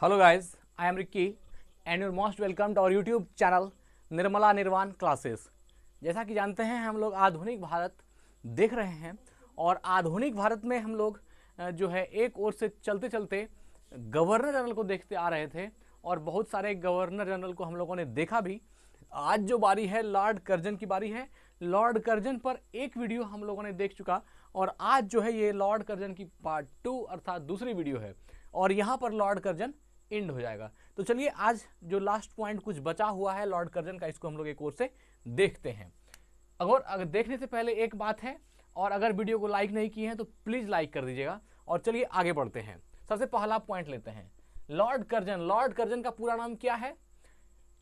Hello guys, I am Ricky and you're most welcome to our YouTube channel Nirmala निर्वाण classes. जैसा कि जानते हैं हम लोग आधुनिक भारत देख रहे हैं और आधुनिक भारत में हम लोग जो है एक ओर से चलते चलते गवर्नर जनरल को देखते आ रहे थे और बहुत सारे गवर्नर जनरल को हम लोगों ने देखा भी। आज जो बारी है लॉर्ड कर्जन की बारी है। लॉर्ड कर्जन पर एक वीडियो हम लोगों ने देख चुका और आज जो है ये लॉर्ड कर्जन की पार्ट 2 अर्थात दूसरी वीडियो है और यहाँ पर लॉर्ड कर्जन एंड हो जाएगा। तो चलिए आज जो लास्ट पॉइंट कुछ बचा हुआ है लॉर्ड कर्जन का, इसको हम लोग एक और से देखते हैं। अगर देखने से पहले एक बात है, और अगर वीडियो को लाइक नहीं किए हैं तो प्लीज लाइक कर दीजिएगा। और चलिए आगे बढ़ते हैं। सबसे पहला पॉइंट लेते हैं लॉर्ड कर्जन। लॉर्ड कर्जन का पूरा नाम क्या है?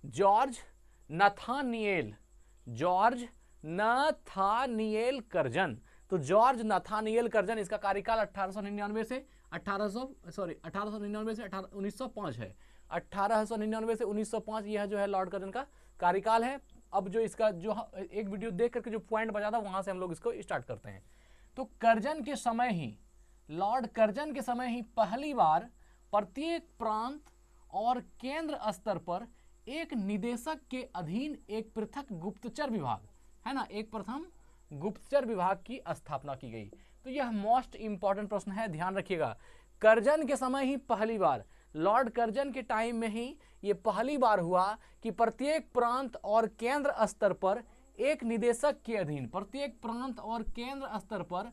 George Nathaniel. George Nathaniel Curzon. तो जॉर्ज नाथानिएल कर्जन, इसका कार्यकाल 1899 से 1905 है। 1899 से 1905 यह जो है लॉर्ड कर्जन का कार्यकाल है। अब जो इसका जो एक वीडियो देख करके जो पॉइंट बचा था वहां से हम लोग इसको स्टार्ट करते हैं। तो कर्जन के समय ही, लॉर्ड कर्जन के समय ही पहली बार प्रत्येक प्रांत और केंद्र स्तर पर एक निदेशक के अधीन एक पृथक गुप्तचर विभाग, है ना, एक प्रथम गुप्तचर विभाग की स्थापना की गई। तो यह मोस्ट इंपॉर्टेंट प्रश्न है, ध्यान रखिएगा। कर्जन के समय ही पहली बार, लॉर्ड कर्जन के टाइम में ही ये पहली बार हुआ कि प्रत्येक प्रांत और केंद्र स्तर पर एक निदेशक के अधीन, प्रत्येक प्रांत और केंद्र स्तर पर,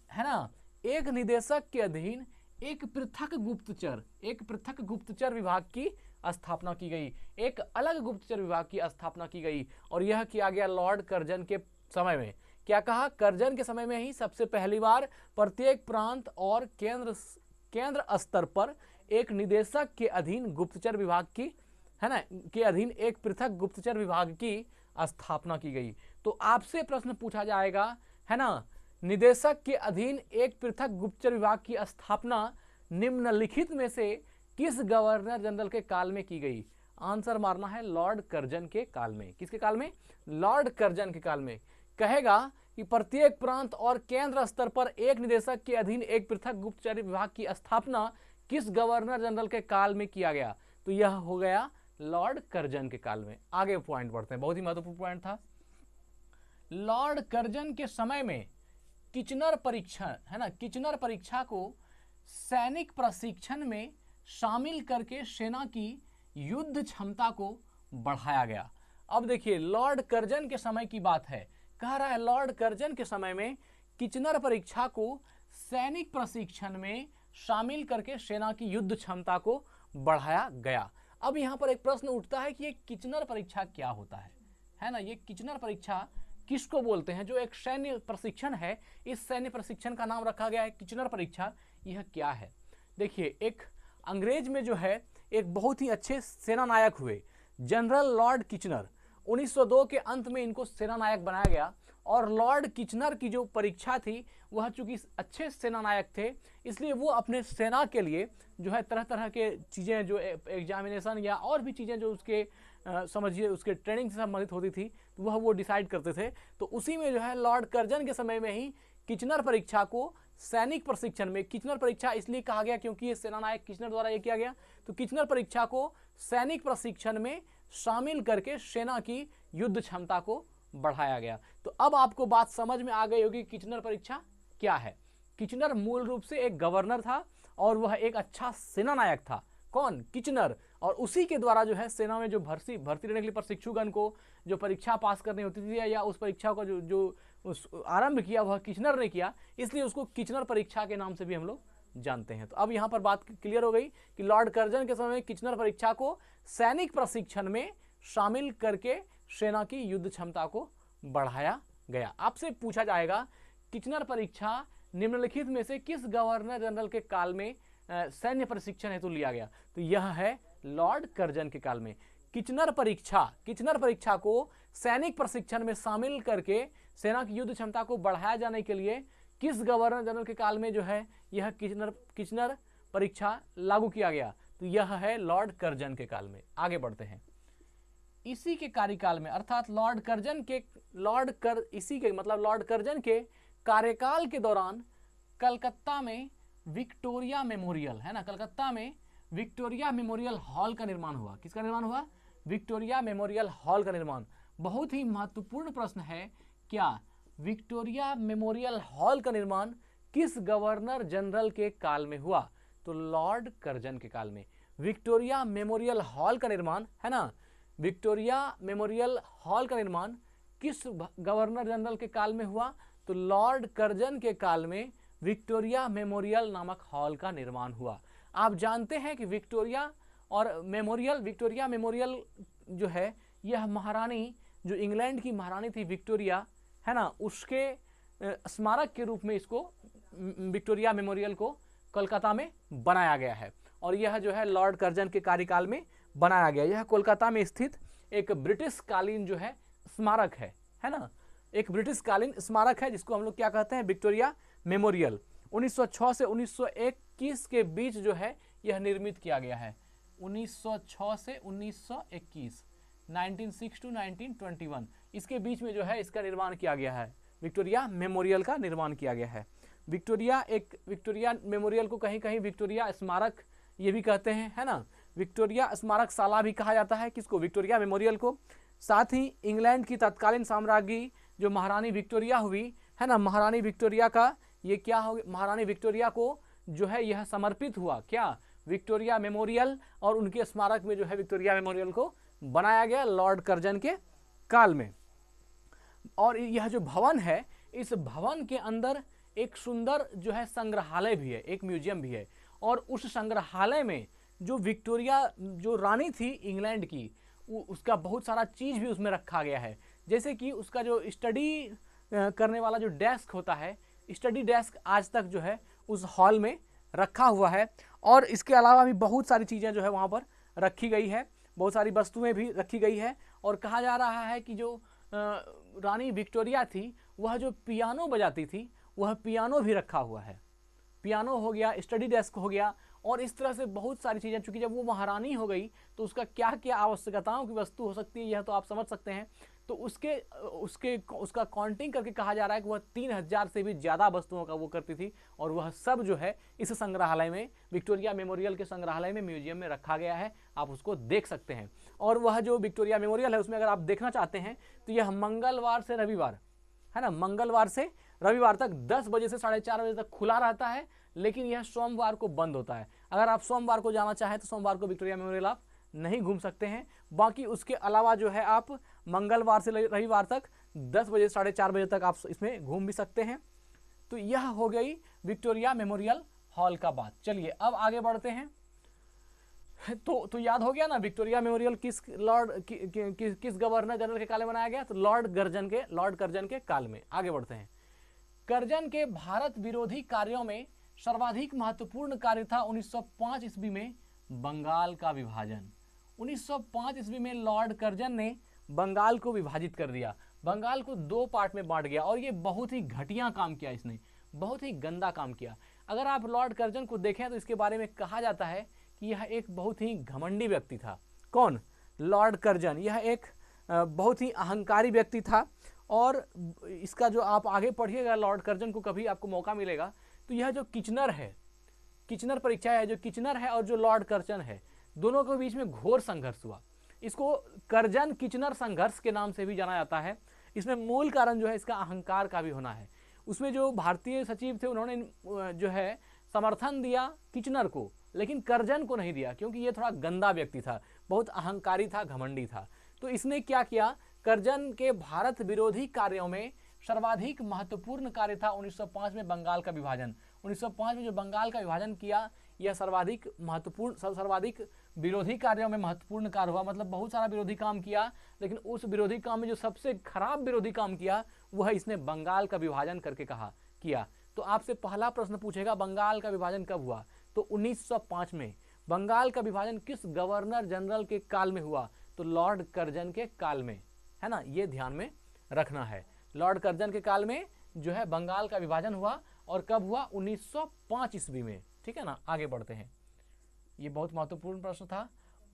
है ना, एक निदेशक के अधीन एक पृथक गुप्तचर विभाग की स्थापना की गई। एक अलग गुप्तचर विभाग की स्थापना की गई और यह किया गया लॉर्ड कर्जन के समय में। क्या कहा? कर्जन के समय में ही सबसे पहली बार प्रत्येक प्रांत और केंद्र स्तर पर एक निदेशक के अधीन गुप्तचर विभाग की, है ना, के अधीन एक पृथक गुप्तचर विभाग की स्थापना की गई। तो आपसे प्रश्न पूछा जाएगा, है ना, निदेशक के अधीन एक पृथक गुप्तचर विभाग की स्थापना निम्नलिखित में से किस गवर्नर जनरल के काल में की गई? आंसर मारना है लॉर्ड कर्जन के काल में। किसके काल में? लॉर्ड कर्जन के काल में। कहेगा कि प्रत्येक प्रांत और केंद्र स्तर पर एक निदेशक के अधीन एक पृथक गुप्तचर विभाग की स्थापना किस गवर्नर जनरल के काल में किया गया? तो यह हो गया लॉर्ड कर्जन के काल में। आगे पॉइंट बढ़ते हैं, बहुत ही महत्वपूर्ण पॉइंट था। लॉर्ड कर्जन के समय में किचनर परीक्षा, है ना, किचनर परीक्षा को सैनिक प्रशिक्षण में शामिल करके सेना की युद्ध क्षमता को बढ़ाया गया। अब देखिए लॉर्ड कर्जन के समय की बात है, कह रहा है लॉर्ड कर्जन के समय में किचनर परीक्षा को सैनिक प्रशिक्षण में शामिल करके सेना की युद्ध क्षमता को बढ़ाया गया। अब यहाँ पर एक प्रश्न उठता है कि ये किचनर परीक्षा क्या होता है ना, ये किचनर परीक्षा किसको बोलते हैं? जो एक सैन्य प्रशिक्षण है, इस सैन्य प्रशिक्षण का नाम रखा गया है किचनर परीक्षा। यह क्या है? देखिए, एक अंग्रेज में जो है एक बहुत ही अच्छे सेना नायक हुए, जनरल लॉर्ड किचनर। 1902 के अंत में इनको सेना नायक बनाया गया और लॉर्ड किचनर की जो परीक्षा थी वह चूंकि अच्छे सेना नायक थे, इसलिए वो अपने सेना के लिए जो है तरह तरह के चीज़ें, जो एग्जामिनेशन या और भी चीज़ें जो उसके समझिए उसके ट्रेनिंग से संबंधित होती थी, तो वह वो डिसाइड करते थे। तो उसी में जो है लॉर्ड कर्जन के समय में ही किचनर परीक्षा को सैनिक प्रशिक्षण में, किचनर परीक्षा इसलिए कहा गया क्योंकि ये सेना नायक किचनर द्वारा ये किया गया, तो किचनर परीक्षा को सैनिक प्रशिक्षण में शामिल करके सेना की युद्ध क्षमता को बढ़ाया गया। तो अब आपको बात समझ में आ गई होगी किचनर परीक्षा क्या है। किचनर मूल रूप से एक गवर्नर था और वह एक अच्छा सेना नायक था। कौन? किचनर। और उसी के द्वारा जो है सेना में जो भर्ती लेने के लिए प्रशिक्षुगण को जो परीक्षा पास करनी होती थी या उस परीक्षा का जो आरंभ किया वह किचनर ने किया, इसलिए उसको किचनर परीक्षा के नाम से भी हम लोग जानते हैं। तो अब यहाँ पर बात क्लियर हो गई कि लॉर्ड कर्जन के समय में किचनर परीक्षा को सैनिक प्रशिक्षण में शामिल करके सेना की युद्ध क्षमता को बढ़ाया गया। आपसे पूछा जाएगा किचनर परीक्षा निम्नलिखित में से किस गवर्नर जनरल के काल में सैन्य प्रशिक्षण हेतु लिया गया? तो यह है लॉर्ड कर्जन के काल में। किचनर परीक्षा को सैनिक प्रशिक्षण में शामिल करके सेना की युद्ध क्षमता को बढ़ाया जाने के लिए किस गवर्नर जनरल के काल में जो है यह किचनर परीक्षा लागू किया गया? तो यह है लॉर्ड कर्जन के काल में। आगे बढ़ते हैं। इसी के कार्यकाल में, अर्थात लॉर्ड कर्जन के कार्यकाल के दौरान कलकत्ता में विक्टोरिया मेमोरियल, है ना, कलकत्ता में विक्टोरिया मेमोरियल हॉल का निर्माण हुआ। किसका निर्माण हुआ? विक्टोरिया मेमोरियल हॉल का निर्माण। बहुत ही महत्वपूर्ण प्रश्न है, क्या विक्टोरिया मेमोरियल हॉल का निर्माण किस गवर्नर जनरल के काल में हुआ? तो लॉर्ड कर्जन के काल में। विक्टोरिया मेमोरियल हॉल का निर्माण, है ना, विक्टोरिया मेमोरियल हॉल का निर्माण किस गवर्नर जनरल के काल में हुआ? तो लॉर्ड कर्जन के काल में विक्टोरिया मेमोरियल नामक हॉल का निर्माण हुआ। आप जानते हैं कि विक्टोरिया मेमोरियल जो है, यह महारानी, जो इंग्लैंड की महारानी थी विक्टोरिया, है ना, उसके स्मारक के रूप में इसको विक्टोरिया मेमोरियल को कोलकाता में बनाया गया है। और यह जो है लॉर्ड कर्जन के कार्यकाल में बनाया गया। यह कोलकाता में स्थित एक ब्रिटिश कालीन जो है स्मारक है ना, एक ब्रिटिश कालीन स्मारक है, जिसको हम लोग क्या कहते हैं? Victoria memorial. 1906 से 1921 के बीच जो है यह निर्मित किया गया है। 1906 से 1921, 1906 to 1921, इसके बीच में जो है इसका निर्माण किया गया है। विक्टोरिया मेमोरियल का निर्माण किया गया है। विक्टोरिया मेमोरियल को कहीं कहीं विक्टोरिया स्मारक ये भी कहते हैं, है ना, विक्टोरिया स्मारक शाला भी कहा जाता है। किसको? विक्टोरिया मेमोरियल को। साथ ही इंग्लैंड की तत्कालीन साम्राज्ञी जो महारानी विक्टोरिया हुई, है ना, महारानी विक्टोरिया का ये क्या हो, महारानी विक्टोरिया को जो है यह समर्पित हुआ, क्या? विक्टोरिया मेमोरियल, और उनके स्मारक में जो है विक्टोरिया मेमोरियल को बनाया गया लॉर्ड कर्जन के काल में। और यह जो भवन है, इस भवन के अंदर एक सुंदर जो है संग्रहालय भी है, एक म्यूजियम भी है। और उस संग्रहालय में जो विक्टोरिया जो रानी थी इंग्लैंड की, उसका बहुत सारा चीज भी उसमें रखा गया है। जैसे कि उसका जो स्टडी करने वाला जो डेस्क होता है, स्टडी डेस्क आज तक जो है उस हॉल में रखा हुआ है। और इसके अलावा भी बहुत सारी चीज़ें जो है वहाँ पर रखी गई है, बहुत सारी वस्तुएं भी रखी गई है। और कहा जा रहा है कि जो रानी विक्टोरिया थी, वह जो पियानो बजाती थी, वह पियानो भी रखा हुआ है। पियानो हो गया, स्टडी डेस्क हो गया, और इस तरह से बहुत सारी चीज़ें। चूंकि जब वो महारानी हो गई तो उसका क्या क्या आवश्यकताओं की वस्तु हो सकती है, यह तो आप समझ सकते हैं। तो उसका काउंटिंग करके कहा जा रहा है कि वह 3000 से भी ज़्यादा वस्तुओं का वो करती थी। और वह सब जो है इस संग्रहालय में, विक्टोरिया मेमोरियल के संग्रहालय में, म्यूजियम में रखा गया है। आप उसको देख सकते हैं। और वह जो विक्टोरिया मेमोरियल है, उसमें अगर आप देखना चाहते हैं तो यह मंगलवार से रविवार, है ना, मंगलवार से रविवार तक 10 बजे से 4:30 बजे तक खुला रहता है। लेकिन यह सोमवार को बंद होता है। अगर आप सोमवार को जाना चाहें तो सोमवार को विक्टोरिया मेमोरियल आप नहीं घूम सकते हैं। बाकी उसके अलावा जो है आप मंगलवार से रविवार तक 10 बजे से 4:30 बजे तक आप इसमें घूम भी सकते हैं। तो यह हो गई विक्टोरिया मेमोरियल हॉल का बात। चलिए अब आगे बढ़ते हैं। तो याद हो गया ना, विक्टोरिया मेमोरियल किस गवर्नर जनरल के काल में बनाया गया? तो लॉर्ड कर्जन के काल में। आगे बढ़ते हैं। कर्जन के भारत विरोधी कार्यों में सर्वाधिक महत्वपूर्ण कार्य था 1905 ईस्वी में बंगाल का विभाजन। 1905 ईस्वी में लॉर्ड कर्जन ने बंगाल को विभाजित कर दिया, बंगाल को 2 पार्ट में बांट गया। और ये बहुत ही घटिया काम किया, इसने बहुत ही गंदा काम किया। अगर आप लॉर्ड कर्जन को देखें तो इसके बारे में कहा जाता है कि यह एक बहुत ही घमंडी व्यक्ति था। कौन? Lord Curzon. यह एक बहुत ही अहंकारी व्यक्ति था। और इसका जो आप आगे पढ़िएगा लॉर्ड कर्जन को, कभी आपको मौका मिलेगा तो यह जो किचनर है, किचनर परीक्षा है, जो किचनर है और जो लॉर्ड कर्जन है, दोनों के बीच में घोर संघर्ष हुआ। इसको कर्जन किचनर संघर्ष के नाम से भी जाना जाता है। इसमें मूल कारण जो है इसका अहंकार का भी होना है। उसमें जो भारतीय सचिव थे उन्होंने जो है समर्थन दिया किचनर को, लेकिन कर्जन को नहीं दिया, क्योंकि ये थोड़ा गंदा व्यक्ति था, बहुत अहंकारी था, घमंडी था। तो इसने क्या किया? कर्जन के भारत विरोधी कार्यों में सर्वाधिक महत्वपूर्ण कार्य था 1905 में बंगाल का विभाजन। 1905 में जो बंगाल का विभाजन किया, यह सर्वाधिक विरोधी कार्यों में महत्वपूर्ण कार्य हुआ। मतलब बहुत सारा विरोधी काम किया, लेकिन उस विरोधी काम में जो सबसे खराब विरोधी काम किया वह इसने बंगाल का विभाजन करके किया। तो आपसे पहला प्रश्न पूछेगा बंगाल का विभाजन कब हुआ? तो 1905 में। बंगाल का विभाजन किस गवर्नर जनरल के काल में हुआ? तो लॉर्ड कर्जन के काल में, है ना, ये ध्यान में रखना है। लॉर्ड कर्जन के काल में जो है बंगाल का विभाजन हुआ। और कब हुआ? 1905 ईस्वी में। ठीक है ना, आगे बढ़ते हैं। ये बहुत महत्वपूर्ण प्रश्न था।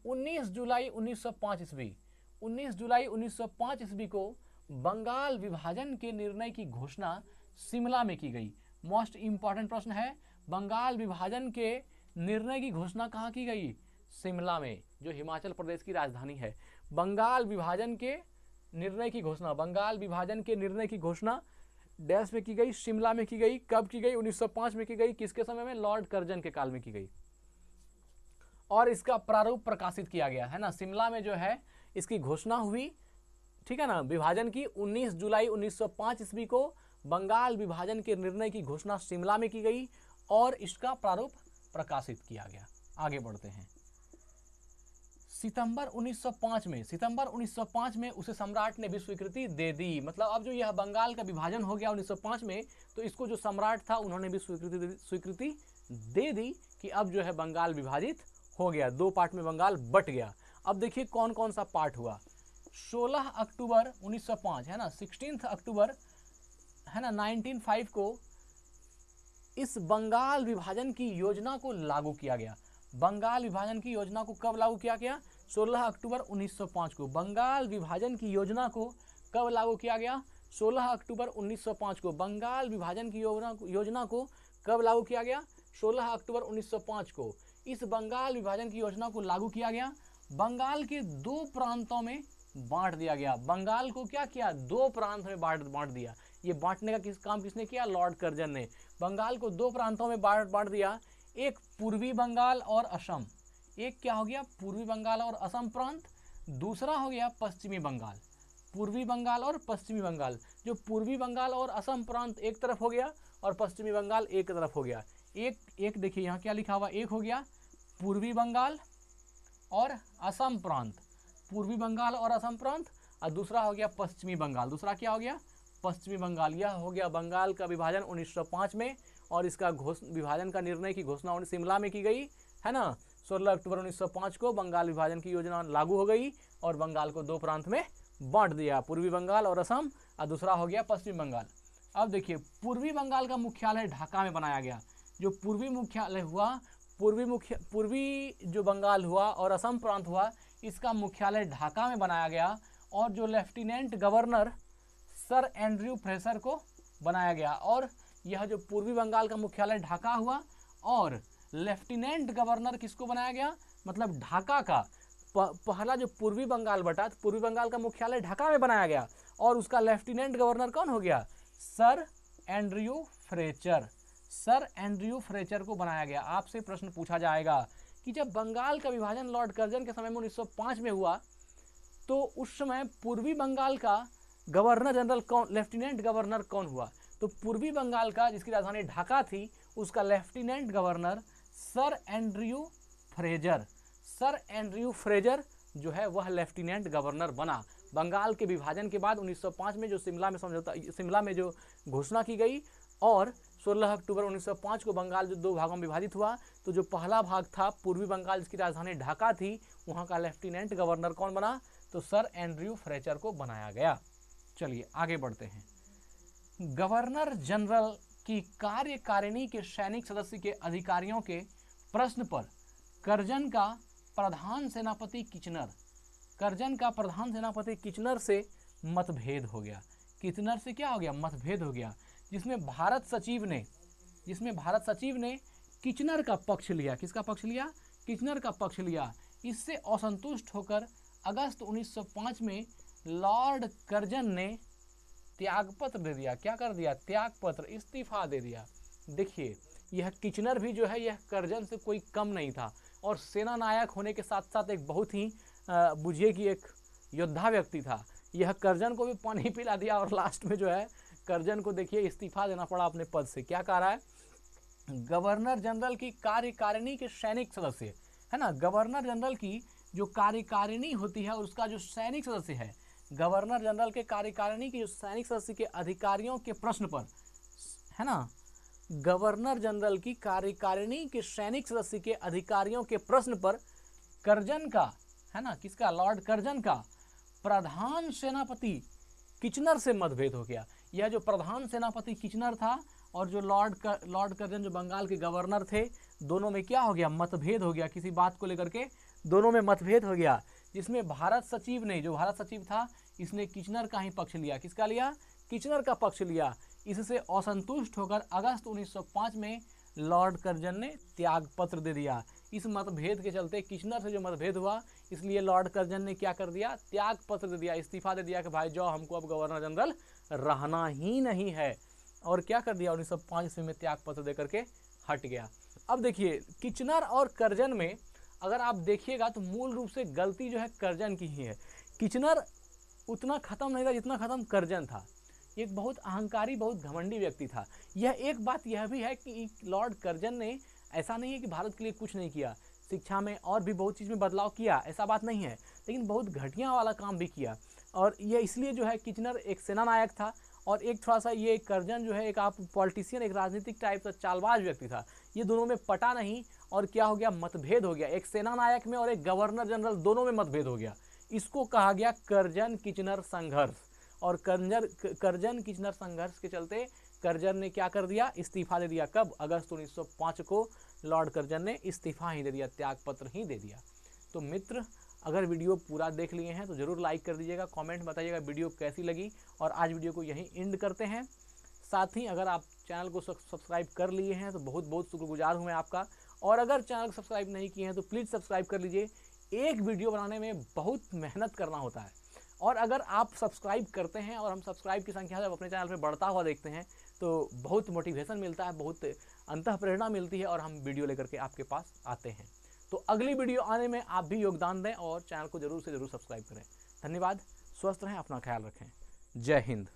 19 जुलाई 1905 ईस्वी, 19 जुलाई 1905 ईस्वी को बंगाल विभाजन के निर्णय की घोषणा शिमला में की गई। मोस्ट इंपॉर्टेंट प्रश्न है, बंगाल विभाजन के निर्णय की घोषणा कहाँ की गई? शिमला में, जो हिमाचल प्रदेश की राजधानी है। बंगाल विभाजन के निर्णय की घोषणा, बंगाल विभाजन के निर्णय की घोषणा डैश में की गई? शिमला में की गई। कब की गई? 1905 में की गई। किसके समय में? लॉर्ड कर्जन के काल में की गई। और इसका प्रारूप प्रकाशित किया गया है ना, शिमला में जो है इसकी घोषणा हुई, ठीक है ना, विभाजन की। 19 जुलाई 1905 ईस्वी को बंगाल विभाजन के निर्णय की घोषणा शिमला में की गई और इसका प्रारूप प्रकाशित किया गया। आगे बढ़ते हैं। सितंबर 1905 में उसे सम्राट ने भी स्वीकृति दे दी। मतलब अब जो यह बंगाल का विभाजन हो गया 1905 में, तो इसको जो सम्राट था उन्होंने भी स्वीकृति दे दी कि अब जो है बंगाल विभाजित हो गया, 2 पार्ट में बंगाल बट गया। अब देखिए कौन कौन सा पार्ट हुआ। 16 अक्टूबर 1905 है ना, 16 अक्टूबर है ना 1905 को इस बंगाल विभाजन की योजना को लागू किया गया। बंगाल विभाजन की योजना को कब लागू किया गया? 16 अक्टूबर 1905 को। बंगाल विभाजन की योजना को कब लागू किया गया? 16 अक्टूबर 1905 को। बंगाल विभाजन की योजना को कब लागू किया गया? 16 अक्टूबर 1905 को। इस बंगाल विभाजन की योजना को लागू किया गया। बंगाल के 2 प्रांतों में बांट दिया गया। बंगाल को क्या किया? 2 प्रांत में बांट दिया। ये बांटने का काम किसने किया? लॉर्ड कर्जन ने। बंगाल को 2 प्रांतों में बांट दिया, एक पूर्वी बंगाल और असम। एक क्या हो गया? पूर्वी बंगाल और असम प्रांत। दूसरा हो गया पश्चिमी बंगाल। पूर्वी बंगाल और पश्चिमी बंगाल। जो पूर्वी बंगाल और असम प्रांत एक तरफ हो गया और पश्चिमी बंगाल एक तरफ हो गया। एक देखिए यहाँ क्या लिखा हुआ, एक हो गया पूर्वी बंगाल और असम प्रांत, पूर्वी बंगाल और असम प्रांत, और दूसरा हो गया पश्चिमी बंगाल। दूसरा क्या हो गया? पश्चिमी बंगाल। यह हो गया बंगाल का विभाजन 1905 में, और इसका विभाजन का निर्णय की घोषणा शिमला में की गई है ना। 16 अक्टूबर 1905 को बंगाल विभाजन की योजना लागू हो गई और बंगाल को 2 प्रांत में बांट दिया, पूर्वी बंगाल और असम, और दूसरा हो गया पश्चिमी बंगाल। अब देखिए पूर्वी बंगाल का मुख्यालय ढाका में बनाया गया। जो पूर्वी मुख्यालय हुआ, पूर्वी जो बंगाल हुआ और असम प्रांत हुआ, इसका मुख्यालय ढाका में बनाया गया। और जो lieutenant governor sir Andrew Fraser को बनाया गया। और यह जो पूर्वी बंगाल का मुख्यालय ढाका हुआ और लेफ्टिनेंट गवर्नर किसको बनाया गया? मतलब ढाका का पहला जो पूर्वी बंगाल बटा, पूर्वी बंगाल का मुख्यालय ढाका में बनाया गया और उसका लेफ्टिनेंट गवर्नर कौन हो गया? Sir Andrew Fraser. Sir Andrew Fraser को बनाया गया। आपसे प्रश्न पूछा जाएगा कि जब बंगाल का विभाजन लॉर्ड कर्जन के समय में 1905 में हुआ, तो उस समय पूर्वी बंगाल का गवर्नर जनरल कौन, लेफ्टिनेंट गवर्नर कौन हुआ? तो पूर्वी बंगाल का, जिसकी राजधानी ढाका थी, उसका lieutenant governor sir Andrew Fraser. Sir Andrew Fraser जो है वह लेफ्टिनेंट गवर्नर बना। बंगाल के विभाजन के बाद 1905 में जो शिमला में जो घोषणा की गई, और 16 अक्टूबर 1905 को बंगाल जो 2 भागों में विभाजित हुआ, तो जो पहला भाग था पूर्वी बंगाल जिसकी राजधानी ढाका थी, वहाँ का लेफ्टिनेंट गवर्नर कौन बना? तो सर एंड्रयू फ्रेजर को बनाया गया। चलिए आगे बढ़ते हैं। गवर्नर जनरल की कार्यकारिणी के सैनिक सदस्य के अधिकारियों के प्रश्न पर कर्जन का प्रधान सेनापति किचनर से मतभेद हो गया। किचनर से क्या हो गया? मतभेद हो गया, जिसमें भारत सचिव ने किचनर का पक्ष लिया। किसका पक्ष लिया? किचनर का पक्ष लिया। इससे असंतुष्ट होकर अगस्त 1905 में लॉर्ड कर्जन ने त्यागपत्र दे दिया। क्या कर दिया? त्यागपत्र, इस्तीफा दे दिया। देखिए यह किचनर भी जो है यह कर्जन से कोई कम नहीं था, और सेना नायक होने के साथ साथ एक बहुत ही बुझिए कि एक योद्धा व्यक्ति था। यह कर्जन को भी पानी पिला दिया और लास्ट में जो है कर्जन को देखिए इस्तीफा देना पड़ा अपने पद से। क्या कह रहा है? गवर्नर जनरल की कार्यकारिणी के सैनिक सदस्य है ना, गवर्नर जनरल की जो कार्यकारिणी होती है उसका जो सैनिक सदस्य है, गवर्नर जनरल के कार्यकारिणी के जो सैनिक सदस्य के अधिकारियों के प्रश्न पर है ना, गवर्नर जनरल की कार्यकारिणी के सैनिक सदस्य के अधिकारियों के प्रश्न पर कर्जन का है ना, किसका? लॉर्ड कर्जन का प्रधान सेनापति किचनर से मतभेद हो गया। यह जो प्रधान सेनापति किचनर था और जो लॉर्ड कर्जन जो बंगाल के गवर्नर थे, दोनों में क्या हो गया? मतभेद हो गया। किसी बात को लेकर के दोनों में मतभेद हो गया, जिसमें भारत सचिव ने, जो भारत सचिव था, इसने किचनर का ही पक्ष लिया। किसका लिया? किचनर का पक्ष लिया। इससे असंतुष्ट होकर अगस्त 1905 में लॉर्ड कर्जन ने त्याग पत्र दे दिया। इस मतभेद के चलते किचनर से जो मतभेद हुआ, इसलिए लॉर्ड कर्जन ने क्या कर दिया, त्याग पत्र दे दिया, इस्तीफा दे दिया कि भाई जाओ, हमको अब गवर्नर जनरल रहना ही नहीं है। और क्या कर दिया, 1905 ईस्वी में त्याग पत्र दे करके हट गया। अब देखिए किचनर और कर्जन में अगर आप देखिएगा तो मूल रूप से गलती जो है कर्जन की ही है। किचनर उतना खत्म नहीं था जितना खत्म कर्जन था। एक बहुत अहंकारी, बहुत घमंडी व्यक्ति था। यह एक बात यह भी है कि लॉर्ड कर्जन ने ऐसा नहीं है कि भारत के लिए कुछ नहीं किया, शिक्षा में और भी बहुत चीज़ में बदलाव किया, ऐसा बात नहीं है, लेकिन बहुत घटिया वाला काम भी किया। और ये इसलिए जो है किचनर एक सेना नायक था और एक थोड़ा सा ये कर्जन जो है एक आप पॉलिटिशियन, एक राजनीतिक टाइप का चालबाज व्यक्ति था। ये दोनों में पटा नहीं और क्या हो गया, मतभेद हो गया। एक सेना नायक में और एक गवर्नर जनरल दोनों में मतभेद हो गया। इसको कहा गया कर्जन किचनर संघर्ष। और कर्जन किचनर संघर्ष के चलते कर्जन ने क्या कर दिया, इस्तीफा दे दिया। कब, अगस्त 1905 को लॉर्ड कर्जन ने इस्तीफा ही दे दिया, त्याग पत्र ही दे दिया। तो मित्र, अगर वीडियो पूरा देख लिए हैं तो ज़रूर लाइक कर दीजिएगा, कमेंट बताइएगा वीडियो कैसी लगी। और आज वीडियो को यहीं एंड करते हैं। साथ ही अगर आप चैनल को सब्सक्राइब कर लिए हैं तो बहुत बहुत शुक्रगुजार हूँ मैं आपका। और अगर चैनल को सब्सक्राइब नहीं किए हैं तो प्लीज़ सब्सक्राइब कर लीजिए। एक वीडियो बनाने में बहुत मेहनत करना होता है, और अगर आप सब्सक्राइब करते हैं और हम सब्सक्राइब की संख्या जब अपने चैनल पे बढ़ता हुआ देखते हैं तो बहुत मोटिवेशन मिलता है, बहुत अंतःप्रेरणा मिलती है और हम वीडियो लेकर के आपके पास आते हैं। तो अगली वीडियो आने में आप भी योगदान दें और चैनल को ज़रूर से ज़रूर सब्सक्राइब करें। धन्यवाद, स्वस्थ रहें, अपना ख्याल रखें। जय हिंद।